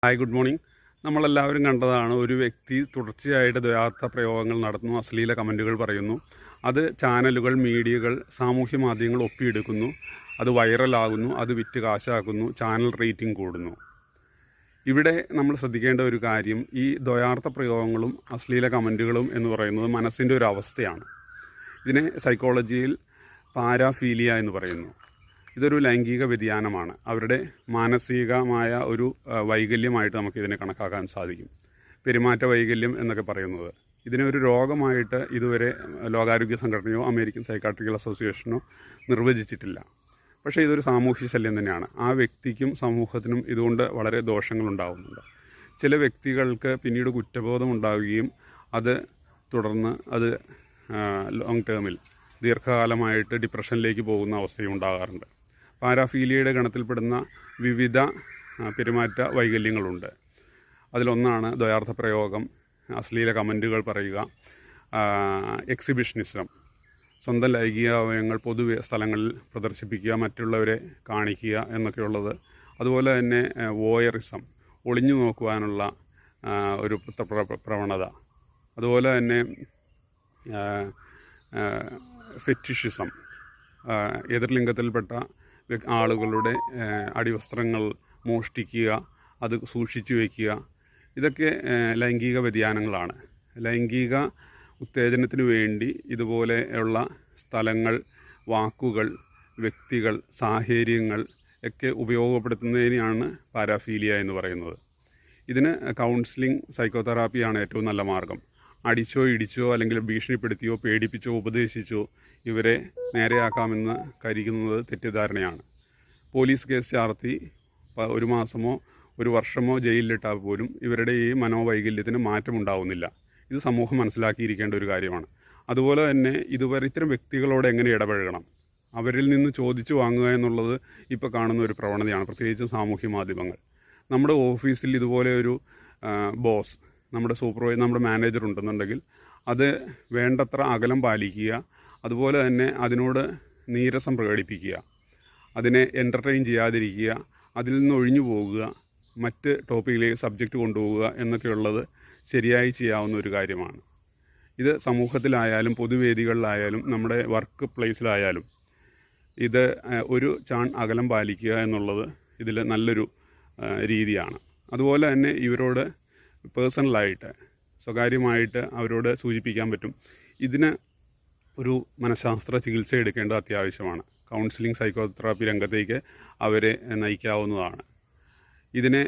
Hi, good morning. നമ്മളെല്ലാവരും കണ്ടതാണ്, ഒരു വ്യക്തി തുടർച്ചയായിട്ട് ദ്വയാർത്ഥ പ്രയോഗങ്ങൾ നടത്തുന്നു, അശ്ലീല കമൻറ്റുകൾ പറയുന്നു. അത് ചാനലുകൾ, മീഡിയകൾ, സാമൂഹ്യ മാധ്യമങ്ങൾ ഒപ്പിയെടുക്കുന്നു. അത് വൈറലാകുന്നു, അത് വിറ്റ് കാശാക്കുന്നു, ചാനൽ റേറ്റിംഗ് കൂടുന്നു. ഇവിടെ നമ്മൾ ശ്രദ്ധിക്കേണ്ട ഒരു കാര്യം, ഈ ദ്വയാർത്ഥ പ്രയോഗങ്ങളും അശ്ലീല കമൻറ്റുകളും എന്ന് പറയുന്നത് മനസ്സിൻ്റെ ഒരു അവസ്ഥയാണ്. ഇതിനെ സൈക്കോളജിയിൽ പാരാഫീലിയ എന്ന് പറയുന്നു. ഇതൊരു ലൈംഗിക വ്യതിയാനമാണ്. അവരുടെ മാനസികമായ ഒരു വൈകല്യമായിട്ട് നമുക്കിതിനെ കണക്കാക്കാൻ സാധിക്കും. പെരുമാറ്റ വൈകല്യം എന്നൊക്കെ പറയുന്നത്. ഇതിനെ ഒരു രോഗമായിട്ട് ഇതുവരെ ലോകാരോഗ്യ സംഘടനയോ അമേരിക്കൻ സൈക്കാട്രിക്കൽ അസോസിയേഷനോ നിർവചിച്ചിട്ടില്ല. പക്ഷേ ഇതൊരു സാമൂഹ്യ ശല്യം തന്നെയാണ്. ആ വ്യക്തിക്കും സമൂഹത്തിനും ഇതുകൊണ്ട് വളരെ ദോഷങ്ങളുണ്ടാകുന്നുണ്ട്. ചില വ്യക്തികൾക്ക് പിന്നീട് കുറ്റബോധം ഉണ്ടാവുകയും അത് തുടർന്ന് അത് ലോങ് ടേമിൽ ദീർഘകാലമായിട്ട് ഡിപ്രഷനിലേക്ക് പോകുന്ന അവസ്ഥയും ഉണ്ടാകാറുണ്ട്. പാരാഫീലിയയുടെ ഗണത്തിൽപ്പെടുന്ന വിവിധ പെരുമാറ്റ വൈകല്യങ്ങളുണ്ട്. അതിലൊന്നാണ് ദ്വയാർത്ഥ പ്രയോഗം, അശ്ലീല കമൻറ്റുകൾ പറയുക, എക്സിബിഷനിസം, സ്വന്തം ലൈംഗിക അവയവങ്ങൾ പൊതു സ്ഥലങ്ങളിൽ പ്രദർശിപ്പിക്കുക, മറ്റുള്ളവരെ കാണിക്കുക എന്നൊക്കെയുള്ളത്. അതുപോലെ തന്നെ വോയറിസം, ഒളിഞ്ഞു നോക്കുവാനുള്ള ഒരു പ്രവണത. അതുപോലെ തന്നെ ഫെറ്റിഷിസം, എതിർലിംഗത്തിൽപ്പെട്ട ആളുകളുടെ അടിവസ്ത്രങ്ങൾ മോഷ്ടിക്കുക, അത് സൂക്ഷിച്ചു വയ്ക്കുക. ഇതൊക്കെ ലൈംഗിക വ്യതിയാനങ്ങളാണ്. ലൈംഗിക ഉത്തേജനത്തിന് വേണ്ടി ഇതുപോലെയുള്ള സ്ഥലങ്ങൾ, വാക്കുകൾ, വ്യക്തികൾ, സാഹചര്യങ്ങൾ ഒക്കെ ഉപയോഗപ്പെടുത്തുന്നതിനെയാണ് പാരാഫീലിയ എന്ന് പറയുന്നത്. ഇതിന് കൗൺസിലിംഗ്, സൈക്കോതെറാപ്പിയാണ് ഏറ്റവും നല്ല മാർഗം. അടിച്ചോ ഇടിച്ചോ അല്ലെങ്കിൽ ഭീഷണിപ്പെടുത്തിയോ പേടിപ്പിച്ചോ ഉപദേശിച്ചോ ഇവരെ നേരെയാക്കാമെന്ന് കരുതുന്നത് തെറ്റിദ്ധാരണയാണ്. പോലീസ് കേസ് ചാർത്തി 1 മാസമോ 1 വർഷമോ ജയിലിലിട്ടാൽ പോലും ഇവരുടെ ഈ മനോവൈകല്യത്തിന് മാറ്റമുണ്ടാവുന്നില്ല. ഇത് സമൂഹം മനസ്സിലാക്കിയിരിക്കേണ്ട ഒരു കാര്യമാണ്. അതുപോലെ തന്നെ ഇത്തരം വ്യക്തികളോട് എങ്ങനെ ഇടപഴകണം, അവരിൽ നിന്ന് ചോദിച്ചു വാങ്ങുക എന്നുള്ളത് ഇപ്പോൾ കാണുന്ന ഒരു പ്രവണതയാണ്, പ്രത്യേകിച്ചും സാമൂഹ്യ മാധ്യമങ്ങൾ. നമ്മുടെ ഓഫീസിൽ ഇതുപോലെ ഒരു ബോസ്, നമ്മുടെ സൂപ്പർവൈസർ, നമ്മുടെ മാനേജർ ഉണ്ടെന്നുണ്ടെങ്കിൽ അത് വേണ്ടത്ര അകലം പാലിക്കുക. അതുപോലെ തന്നെ അതിനോട് നീരസം പ്രകടിപ്പിക്കുക, അതിനെ എൻ്റർടൈൻ ചെയ്യാതിരിക്കുക, അതിൽ നിന്ന് ഒഴിഞ്ഞു പോകുക, മറ്റ് ടോപ്പിക്കിലേക്ക് സബ്ജക്റ്റ് കൊണ്ടുപോവുക എന്നൊക്കെയുള്ളത് ശരിയായി ചെയ്യാവുന്ന ഒരു കാര്യമാണ്. ഇത് സമൂഹത്തിലായാലും പൊതുവേദികളിലായാലും നമ്മുടെ വർക്ക് പ്ലേസിലായാലും ഇത് ഒരു അകലം പാലിക്കുക എന്നുള്ളത് ഇതിൽ നല്ലൊരു രീതിയാണ്. അതുപോലെ തന്നെ ഇവരോട് പേഴ്സണലായിട്ട്, സ്വകാര്യമായിട്ട് അവരോട് സൂചിപ്പിക്കാൻ പറ്റും. ഇതിന് ഒരു മനഃശാസ്ത്ര ചികിത്സ എടുക്കേണ്ടത് അത്യാവശ്യമാണ്. കൗൺസിലിംഗ്, സൈക്കോതെറാപ്പി രംഗത്തേക്ക് അവരെ നയിക്കാവുന്നതാണ്. ഇതിനെ